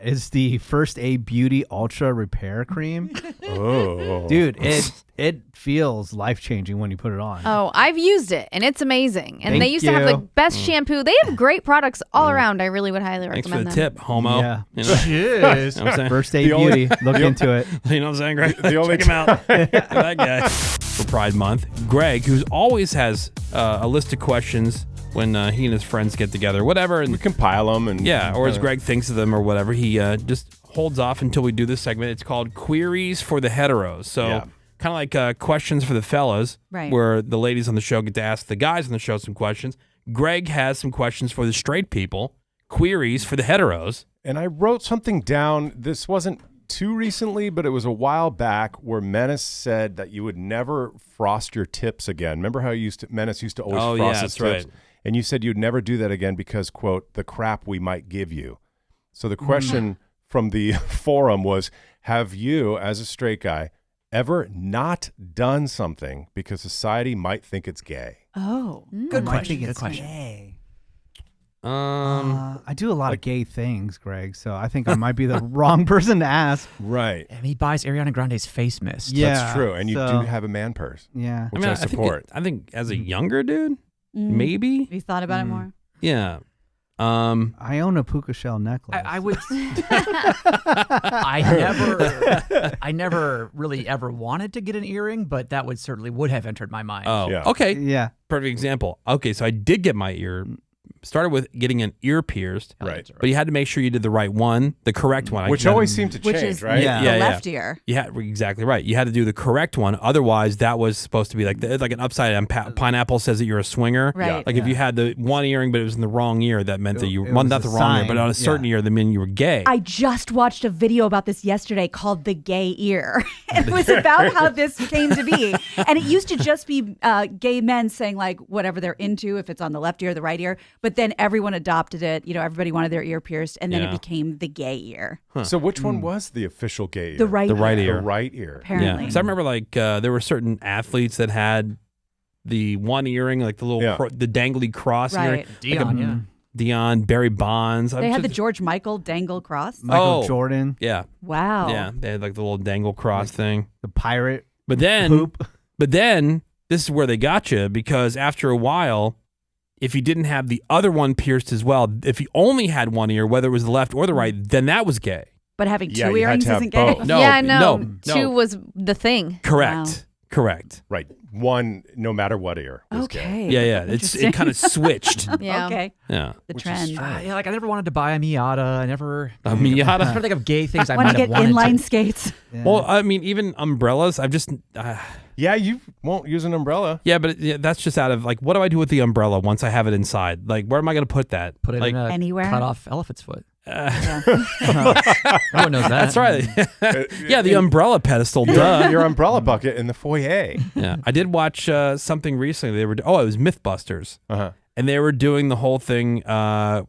is the First Aid Beauty Ultra Repair Cream. Oh, Dude, it feels life-changing when you put it on. Oh, I've used it, and it's amazing. And Thank they used to have the you. best shampoo. They have great products all around. I really would highly Thanks recommend for the them. tip, homo. Yeah. You know? cheers. You know what I'm saying? First Aid Beauty, look into it. You know what I'm saying, Greg? The only Check him out. That guy. For Pride Month, Greg, who always has a list of questions when he and his friends get together, whatever. And We compile them and or as Greg thinks of them or whatever, he just holds off until we do this segment. It's called Queeries for the Heteros. So kind of like questions for the fellas, Right. where the ladies on the show get to ask the guys on the show some questions. Greg has some questions for the straight people. Queeries for the heteros. And I wrote something down. This wasn't too recently, but it was a while back where Menace said that you would never frost your tips again. Remember how Menace used to always frost his tips? Right. And you said you'd never do that again because, quote, the crap we might give you. So the question from the forum was, have you, as a straight guy, ever not done something because society might think it's gay? Oh, Good I question. think Good it's question. gay. Um, I do a lot of gay things, Greg, so I think I might be the wrong person to ask. Right. And he buys Ariana Grande's face mist. Yeah, That's true. And you so- do have a man purse, Yeah. which I support. I think as a younger dude, maybe. Have you thought about it more? Yeah. I own a puka shell necklace. I would. I never really ever wanted to get an earring, but that would have entered my mind. Oh, Yeah. okay. Yeah. Perfect example. Okay, so I did get my ear. Started with getting an ear pierced, Right. but you had to make sure you did the right one, the correct one. Which always seemed to Which change, is right? Yeah. the Yeah, yeah. left ear. You had exactly right. You had to do the correct one. Otherwise, that was supposed to be like an upside down pineapple says that you're a swinger. Right. Like if you had the one earring, but it was in the wrong ear, that meant that you It well, was not a the wrong ear, but sign. on a certain Yeah. ear, that meant you were gay. I just watched a video about this yesterday called The Gay Ear. It was about how this came to be. And it used to just be gay men saying like whatever they're into, if it's on the left ear or the right ear. But then everyone adopted it. You know, everybody wanted their ear pierced. And then Yeah. it became the gay ear. So which one was the official gay ear? The right The right ear. ear. The right ear. Yeah, Apparently. because I remember like there were certain athletes that had the one earring, like the little Yeah. the dangly cross earring. Right. Dion, yeah. Dion, Barry Bonds. They had the George Michael dangle cross. Michael Oh. Jordan, yeah, Wow. yeah. They had like the little dangle cross thing. the pirate But then, poop. this is where they got you, because after a while, if you didn't have the other one pierced as well, if you only had one ear, whether it was the left or the right, then that was gay. But having Yeah, two you had earrings to have isn't gay. both. No, yeah, no. no. Two was the thing. Correct. Wow. Correct. Right. One, no matter what ear. Was gay. Okay. Yeah, yeah. It Interesting. kind of switched. Yeah. Okay. Yeah. The Which is trend. strange. Yeah, like I never wanted to buy a Miata. I never. A I'm Miata. trying to think of gay things I Want might to have get wanted inline to. skates. Yeah. Well, I mean, even umbrellas. I've just. Yeah, you won't use an umbrella. Yeah, but that's just out of like, what do I do with the umbrella once I have it inside? Like, where am I going to put that? Put it like, in a Anywhere? cut off elephant's foot. Yeah. No one knows that. That's right. Yeah, the umbrella pedestal. Duh. Your umbrella bucket in the foyer. Yeah, I did watch something recently. They were it was MythBusters, Uh-huh. and they were doing the whole thing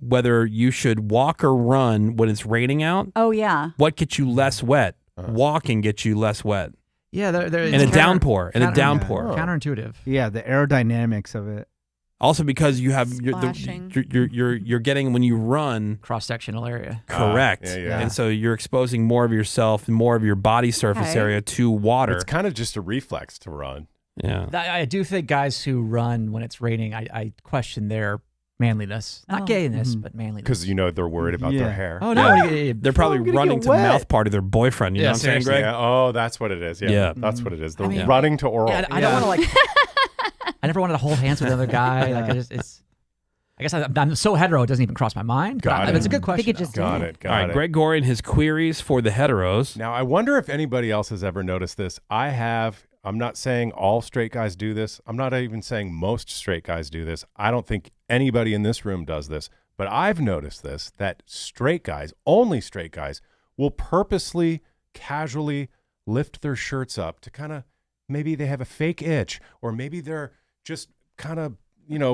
whether you should walk or run when it's raining out. Oh, yeah. What gets you less wet? Walking gets you less wet. Yeah, they're In a downpour. In a downpour. Counterintuitive. Yeah, the aerodynamics of it. Also, because you have Splashing. you're getting when you run. Cross sectional area. Correct. yeah. And so you're exposing more of yourself and more of your body surface Okay. area to water. It's kind of just a reflex to run. Yeah. I do think guys who run when it's raining, I question their manliness. Not Oh. gayness, but manliness. Because, they're worried about Yeah. their hair. Oh, no. They're probably I'm gonna running get to wet. mouth part of their boyfriend. You Yeah, know what I'm saying, seriously. Greg? Yeah. Oh, that's what it is. Yeah. Yeah. That's what it is. They're I mean- running to oral. Yeah, I don't want to like. I never wanted to hold hands with another guy. Like I guess I'm so hetero, it doesn't even cross my mind. Got But it. it's a good I question. think it just Got did. it. Got All right, it. Greg Gorey and his queries for the heteros. Now, I wonder if anybody else has ever noticed this. I have. I'm not saying all straight guys do this. I'm not even saying most straight guys do this. I don't think anybody in this room does this. But I've noticed this, that straight guys, only straight guys, will purposely, casually lift their shirts up to kind of, maybe they have a fake itch, or maybe they're just kind of,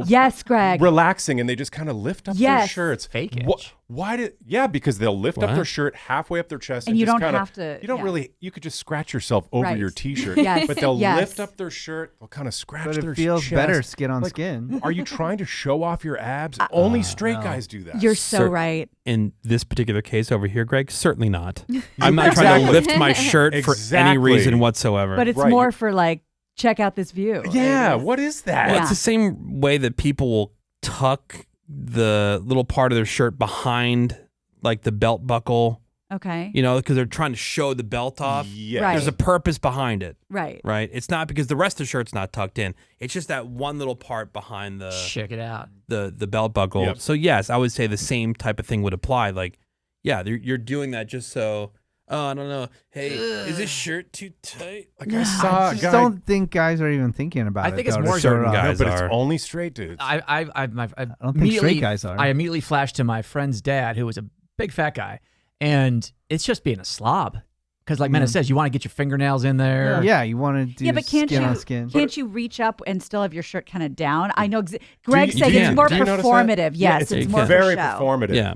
Yes, Greg. relaxing, and they just kind of lift up their Yes. shirts. Fake Wha- itch. Why did? Yeah, because they'll lift up What? their shirt halfway up their chest, And you just don't kinda, have to- You don't yeah. really. You could just scratch yourself over Right. your T-shirt. Yes. But they'll Yes. lift up their shirt. They'll kind of scratch But their it feels chest. better skin on Like, skin. Are you trying to show off your abs? Only straight guys do that. You're so Cer- right. In this particular case over here, Greg, certainly not. I'm not trying to lift my shirt for any Exactly. reason whatsoever. But it's Right. more for like, check out this view. Yeah. What is that? Well, Yeah. it's the same way that people will tuck the little part of their shirt behind like the belt buckle, Okay. because they're trying to show the belt off. Yeah. Right. There's a purpose behind it, Right. right? It's not because the rest of the shirt's not tucked in. It's just that one little part behind Check it out. the belt buckle. Yep. So yes, I would say the same type of thing would apply. Like, yeah, you're doing that just so. Oh, I don't know. Hey, is this shirt too tight? Like I saw I a just guy. don't think guys are even thinking about I it. think it's though, to more show certain it off. guys. No, but it's are. only straight dudes. I don't think immediately- straight guys are. I immediately flashed to my friend's dad, who was a big fat guy, and it's just being a slob. Because, like Mena says, you want to get your fingernails in there. Yeah, you want to do Yeah, but can't skin you on skin. can't you reach up and still have your shirt kind of down? I know. Greg you said can. it's more Do you notice that? performative. Yeah, Yes, it's it's more for very show. performative. Yeah.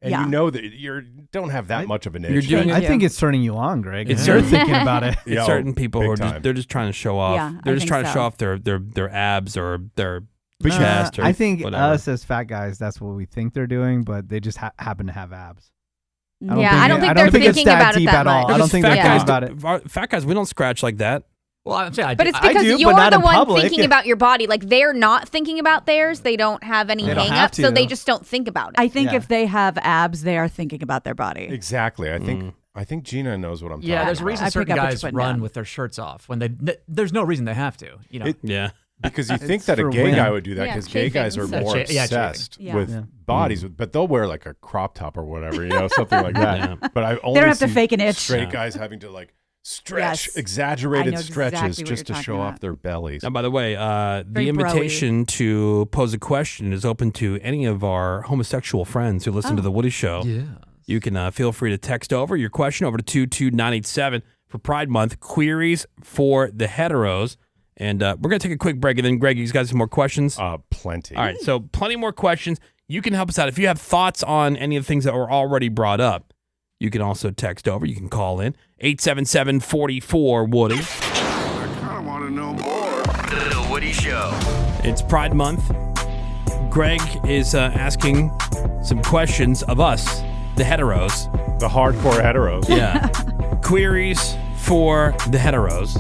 And Yeah. you know that you don't have that much of an itch. You're doing Thank it. I think you. it's turning you on, Greg. It's You're certain- thinking about it. Yeah, It's certain people big who are time. they're just trying to show off. Yeah, they're I just think trying to so. show off their abs or their But you- chest. Or I think whatever. us as fat guys, that's what we think they're doing, but they just happen to have abs. Yeah, I don't think they're it's thinking that about it deep that at all. much. I don't think fat they're guys thinking about it. Fat guys, we don't scratch like that. Well, I'm saying, But it's I because do, but you're not the in one public. thinking about your body. Like they're not thinking about theirs. They don't have any They don't hang have up, so to. they just don't think about it. I think Yeah. if they have abs, they are thinking about their body. Exactly. I think Gina knows what I'm talking yeah, about. there's a reason I pick certain up what guys you're putting run down. with their shirts off when there's no reason they have to. Yeah. Because you think It's that a for gay women. guy would do that Yeah, because gay guys are chafing. more Yeah, chafing. obsessed Yeah. with Yeah. bodies, but they'll wear like a crop top or whatever, something like that. Yeah. But I only don't have to see fake an itch. straight Yeah. guys having to like stretch, Yes. exaggerated I know stretches exactly what just to you're show talking off about. their bellies. Now, by the way, the Very bro-y. invitation to pose a question is open to any of our homosexual friends who listen to The Woody Show. Yeah. You can feel free to text over your question over to 22987 for Pride Month. Queries for the heteros. And we're going to take a quick break. And then, Greg, you got some more questions? Plenty. All right. So, plenty more questions. You can help us out. If you have thoughts on any of the things that were already brought up, you can also text over. You can call in 877-44-WOODY. I kind of want to know more. The Woody Show. It's Pride Month. Greg is asking some questions of us, the heteros. The hardcore heteros. Yeah. Queries for the heteros.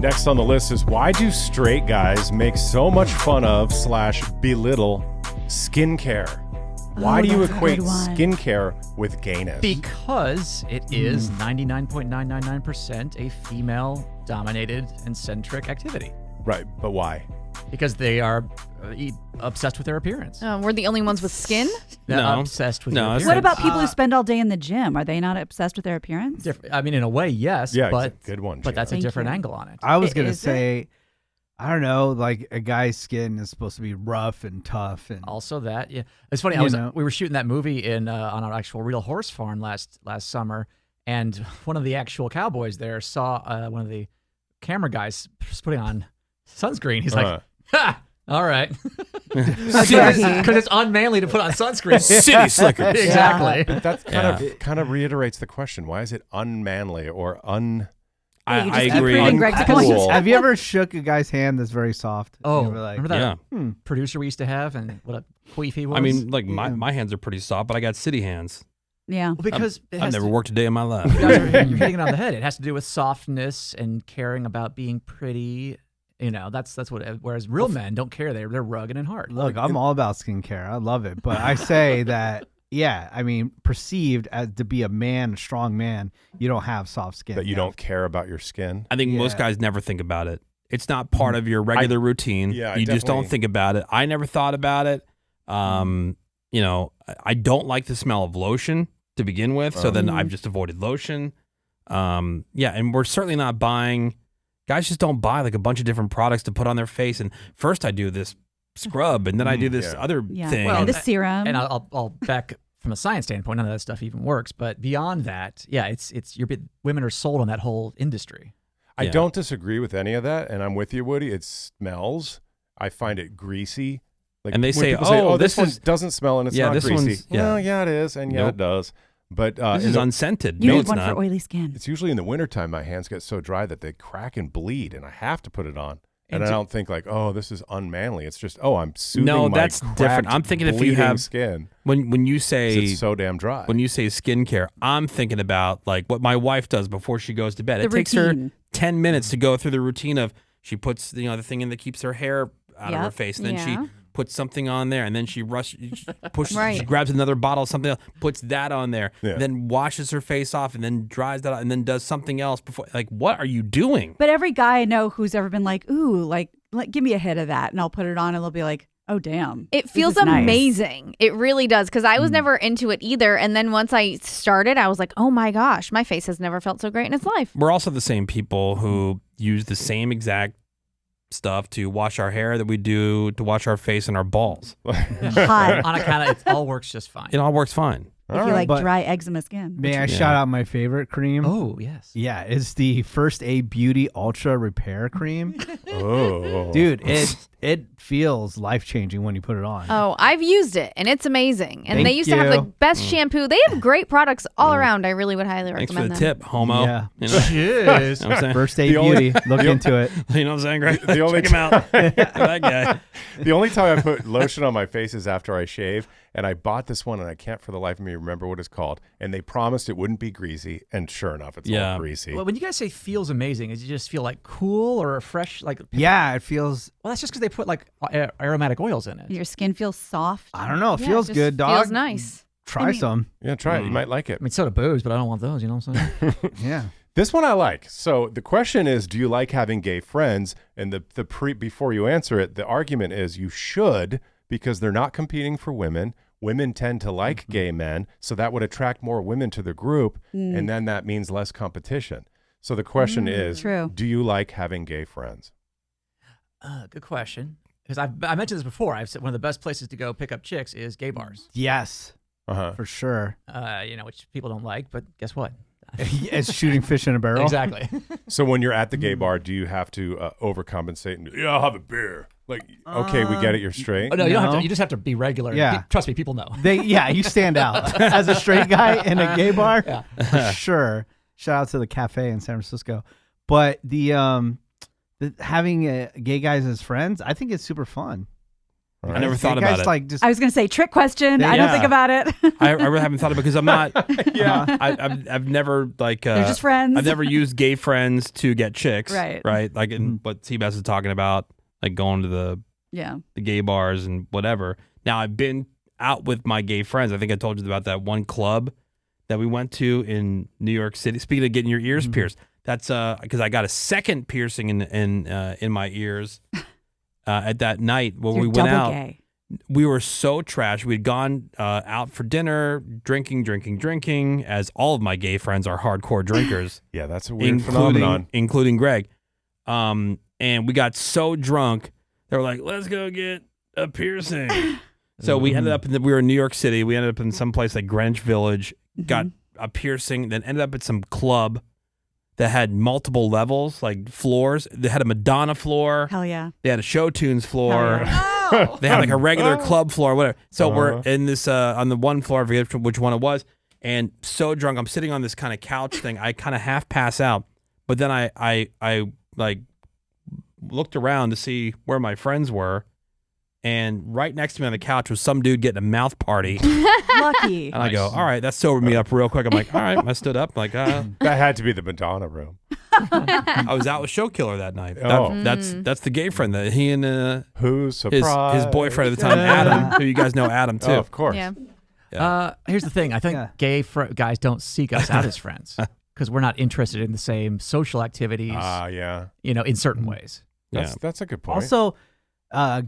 Next on the list is why do straight guys make so much fun of / belittle skincare? Why do you that's a equate good one. skincare with gayness? Because it is 99.999% a female-dominated and centric activity. Right, but why? Because they are obsessed with their appearance. We're the only ones with skin. They're No. obsessed with No, their it's What appearance. about people who spend all day in the gym? Are they not obsessed with their appearance? I mean, in a way, yes. Yeah, but good one. But Gina. that's a Thank different you. angle on it. I was I- gonna is it? say, I don't know, like a guy's skin is supposed to be rough and tough, and Also, that it's funny. You know. We were shooting that movie on our actual real horse farm last summer, and one of the actual cowboys there saw one of the camera guys putting on sunscreen. He's like, "Ha, all right," because it's unmanly to put on sunscreen. City slickers. Exactly. But that kind of reiterates the question. Why is it unmanly or Yeah, you I just keep agree. proving Greg's Uncool. point. have you ever shook a guy's hand that's very soft? Oh, And you were like, remember that Yeah. producer we used to have, and what a queef he was. I mean, like my hands are pretty soft, but I got city hands. Yeah. Well, because it I've has never to- worked a day in my life. you're hitting it on the head. It has to do with softness and caring about being pretty. That's what. Whereas real men don't care. They're rugged and hard. Look, I'm all about skincare. I love it, but I say that, yeah, I mean, perceived as to be a man, a strong man, you don't have soft skin. that you don't care about your skin? I think most Yeah. guys never think about it. It's not part of your regular routine. yeah, I you just don't definitely- think about it. I never thought about it. I don't like the smell of lotion to begin with, so then I've just avoided lotion. And we're certainly not buying. Guys just don't buy like a bunch of different products to put on their face. And first I do this scrub, and then I do this Yeah. other Yeah. thing. Well, and the serum. And I'll back from a science standpoint. None of that stuff even works. But beyond that, yeah, it's women are sold on that whole industry. I Yeah. don't disagree with any of that, and I'm with you, Woody. It smells. I find it greasy. Like, And they when say, people "Oh, this this one is- doesn't smell and it's Yeah, not this greasy." one's- yeah. Well, yeah, it is, and yeah, Nope. it does. But This is unscented. You No, need it's one not. for oily skin. it's usually in the wintertime my hands get so dry that they crack and bleed, and I have to put it on. And I don't think like, oh, this is unmanly. It's just, oh, I'm soothing No, my that's different. cracked, I'm thinking if you bleeding have- skin. When you 'Cause say it's so damn dry. when you say skincare, I'm thinking about like what my wife does before she goes to bed. The It takes her routine. 10 minutes to go through the routine of she puts the thing in that keeps her hair out of her Yep. face, and then Yeah. she puts something on there, and then she pushes, Right. she grabs another bottle of something else, puts that on there, Yeah. then washes her face off, and then dries that out, and then does something else before. Like, what are you doing? But every guy I know who's ever been like, ooh, like give me a hit of that, and I'll put it on, and they'll be like, oh damn, It this feels is nice. amazing. It really does. Because I was never into it either. And then once I started, I was like, oh my gosh, my face has never felt so great in its life. We're also the same people who use the same exact stuff to wash our hair that we do to wash our face and our balls. Hot. On account of it all works just fine. It all works fine. If you like but- dry eczema skin. May I shout out my favorite cream? Oh yes. Yeah, it's the First Aid Beauty Ultra Repair Cream. Oh, Dude, it feels life-changing when you put it on. Oh, I've used it and it's amazing. And Thank they used to have the you. best shampoo. They have great products all around. I really would highly Thanks for recommend the them. tip, homo. Yeah. You know, Cheers. You know what I'm saying? First Aid The only- Beauty, look into it. You know what I'm saying, Greg? The only Check him out. That guy. the only time I put lotion on my face is after I shave, and I bought this one, and I can't for the life of me remember what it's called. And they promised it wouldn't be greasy, and sure enough, it's Yeah. all greasy. Well, when you guys say feels amazing, is it just feel like cool or fresh? Like, Yeah, it feels, well, that's just because they put like aromatic oils in it. Your skin feels soft. I don't know, it Yeah, feels just good, dog. Feels nice. Try some. Yeah, try it. You might like it. I mean, soda booze, but I don't want those. You know what I'm saying? Yeah. This one I like. So the question is, do you like having gay friends? And before you answer it, the argument is you should, because they're not competing for women. Women tend to like gay men, so that would attract more women to the group, and then that means less competition. So the question is, True. do you like having gay friends? Good question. Because I mentioned this before. I've said one of the best places to go pick up chicks is gay bars. Yes, Uh-huh. for sure. Which people don't like, but guess what? It's shooting fish in a barrel. Exactly. So when you're at the gay bar, do you have to overcompensate and yeah, I'll have a beer? Like, okay, we get it, you're straight. Oh, no, you don't have No. to. You just have to be regular. Yeah. Trust me, people know. You stand out as a straight guy in a gay bar. Yeah. For sure. Shout out to the cafe in San Francisco. But the having gay guys as friends, I think it's super fun. All I never right. thought Gay about guys, it. Like just I was going to say trick question. I Yeah. don't think about it. I really haven't thought about it because I'm not. Yeah. I've never like. They're just friends. I've never used gay friends to get chicks. Right. Right. Like in what Seabass is talking about, like going to the Yeah. gay bars and whatever. Now I've been out with my gay friends. I think I told you about that one club that we went to in New York City. Speaking of getting your ears pierced, that's because I got a second piercing in my ears at that night when You're we went double out. gay. We were so trash. We'd gone out for dinner, drinking, as all of my gay friends are hardcore drinkers, Yeah, that's a weird phenomenon. including Greg. And we got so drunk, they were like, let's go get a piercing. So we ended up we were in New York City. We ended up in some place like Greenwich Village, got a piercing, then ended up at some club that had multiple levels, like floors. They had a Madonna floor. Hell yeah. They had a Show Tunes floor. Hell yeah. They had like a regular club floor, whatever. So we're in this on the one floor, I forget which one it was, and so drunk. I'm sitting on this kind of couch thing. I kind of half pass out, but then I like looked around to see where my friends were, and right next to me on the couch was some dude getting a mouth party. Lucky. And I go, all right, that sobered me up real quick. I'm like, all right. I stood up, like, That had to be the Madonna room. I was out with Show Killer that night. Oh. That's the gay friend that he and Who's his surprised? boyfriend at the time, Adam, who you guys know Adam too. Oh, of course. Yeah. Here's the thing. I think Yeah. gay guys don't seek us out as friends because we're not interested in the same social activities. Yeah. In certain ways. That's a good point. Also,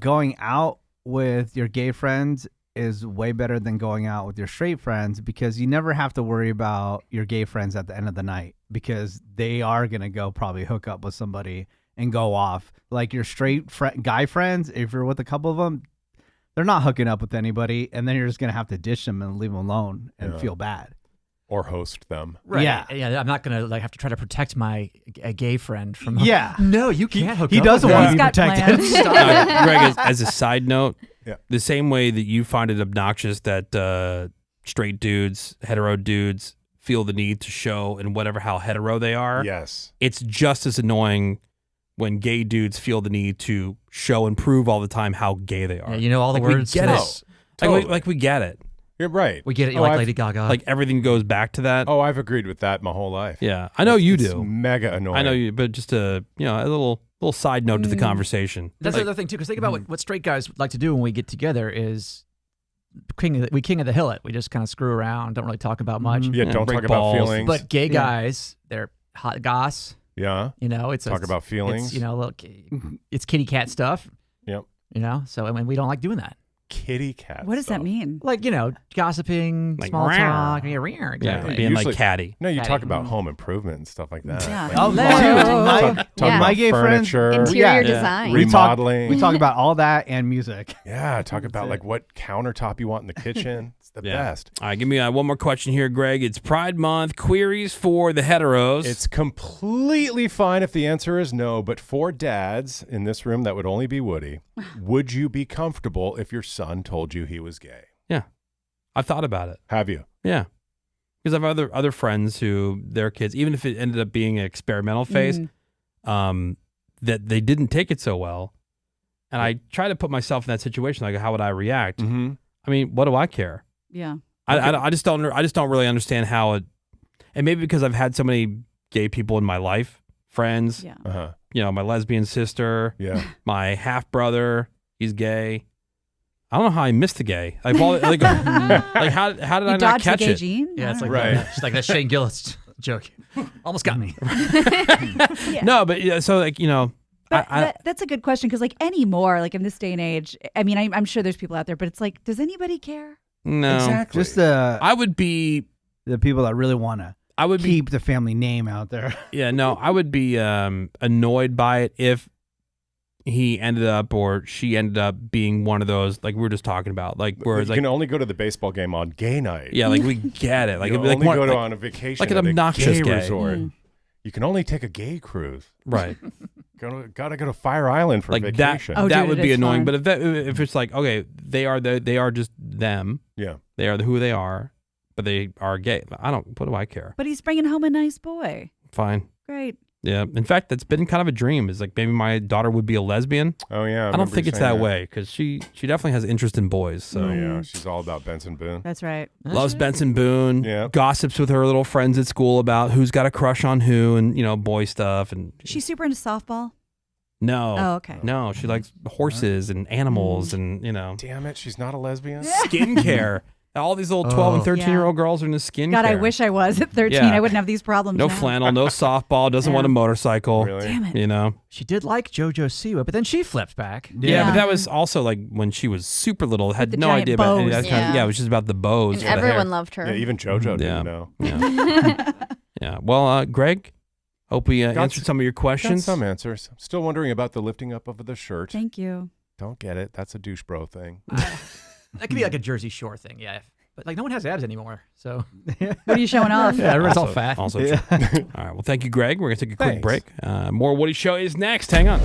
going out with your gay friends is way better than going out with your straight friends because you never have to worry about your gay friends at the end of the night because they are going to go probably hook up with somebody and go off. Like your straight guy friends, if you're with a couple of them, they're not hooking up with anybody, and then you're just going to have to dish them and leave them alone and feel bad. Or host them. Right. Yeah. Yeah. I'm not gonna like have to try to protect a gay friend from. Yeah. No, you can't hook He up doesn't with want her. to be He's got protected. plans. Greg, as a side note, Yeah. the same way that you find it obnoxious that straight dudes, hetero dudes, feel the need to show in whatever how hetero they are, Yes. it's just as annoying when gay dudes feel the need to show and prove all the time how gay they are. Yeah, you know all the Like, we words. get to it. this. Totally. We get it. You're right. We get it. You Oh, like I've- Lady Gaga. Like everything goes back to that. Oh, I've agreed with that my whole life. Yeah, I know you It's do. mega annoying. I know you, but just a a little side note to the conversation. That's Like, the other thing too, because think about what straight guys like to do when we get together is king of the hill it. We just kind of screw around, don't really talk about much. Yeah, don't break talk about balls. feelings. But gay guys, they're hot goss. yeah. You know, it's Talk about feelings. It's, look, it's kitty cat stuff. Yep. So I mean, we don't like doing that. Kitty cat. What does that stuff. mean? Like gossiping, Like, small "Rawr." talk. Yeah, rawr, exactly. yeah, being Usually- like catty. No, you Patty. talk about home improvement and stuff like that. Yeah. Like, Oh, Hello. dude, my, talk Yeah. about my gay friends, furniture. Interior yeah. design. Remodeling. We talk about all that and music. Yeah, talk about like what countertop you want in the kitchen. It's the best. All right, give me one more question here, Greg. It's Pride Month. Queries for the heteros. It's completely fine if the answer is no, but for dads in this room, that would only be Woody. Would you be comfortable if your son told you he was gay? yeah. I've thought about it. Have you? Yeah. Because I have other friends who their kids, even if it ended up being an experimental phase, that they didn't take it so well. And I try to put myself in that situation. Like, how would I react? Mm-hmm. I mean, what do I care? Yeah. I just don't really understand how it. And maybe because I've had so many gay people in my life, friends. Yeah. Uh-huh. My lesbian sister, Yeah. my half brother, he's gay. I don't know how I missed the gay. Like, like how did I You not dodged the catch gay it? gene? Yeah, it's like Right. It's like that Shane Gillis joke. Almost got me. No, but yeah, so like But that's a good question because, like, anymore, like in this day and age, I mean, I'm sure there's people out there, but it's like, does anybody care? no, Exactly. Just the I would be people that really want to keep the family name out there. Yeah, no, I would be annoyed by it if he ended up or she ended up being one of those like we were just talking about, like where it's you like can only go to the baseball game on gay night. yeah, like we get it, like you it'd be like only one, go to like- on a vacation like an at a obnoxious gay gay. resort. You can only take a gay cruise. right, Gotta go to Fire Island for like vacation. Oh, that dude, would it be is annoying. fun. But if it's like okay, they are just them, Yeah. they are who they are, but they are gay. What do I care? But he's bringing home a nice boy. Fine. Great. Yeah. In fact, that's been kind of a dream. Is like maybe my daughter would be a lesbian. Oh yeah. I don't think it's that way because she definitely has interest in boys. So Oh yeah. She's all about Benson Boone. That's right. loves Benson Boone. Yeah. Gossips with her little friends at school about who's got a crush on who and boy stuff and She's super into softball. no. Oh, okay. No, she likes horses and animals and Damn it, she's not a lesbian. skincare. All these little 12 and Oh. 13-year-old girls are into skincare. God, I wish I was at 13. Yeah. I wouldn't have these problems. No now. flannel, no softball, doesn't Yeah. want a motorcycle. Really? Damn it. She did like JoJo Siwa, but then she flipped back. Yeah, Yeah. but that was also like when she was super little, had the no giant idea about any of bows. that kind of, Yeah. it was just about the bows. And for the hair. everyone loved her. Yeah, even JoJo Yeah. didn't know. Yeah. Yeah. Well, Greg, hope we answered some of your Got questions. some answers. I'm still wondering about the lifting up of the shirt. Thank you. Don't get it. That's a douche bro thing. That could be like a Jersey Shore thing, yeah. But like no one has abs anymore, so What are you showing off? yeah, everyone's all fat. Also true. All right. Well, thank you, Greg. We're going to take a quick Thanks. break. More Woody Show is next. Hang on.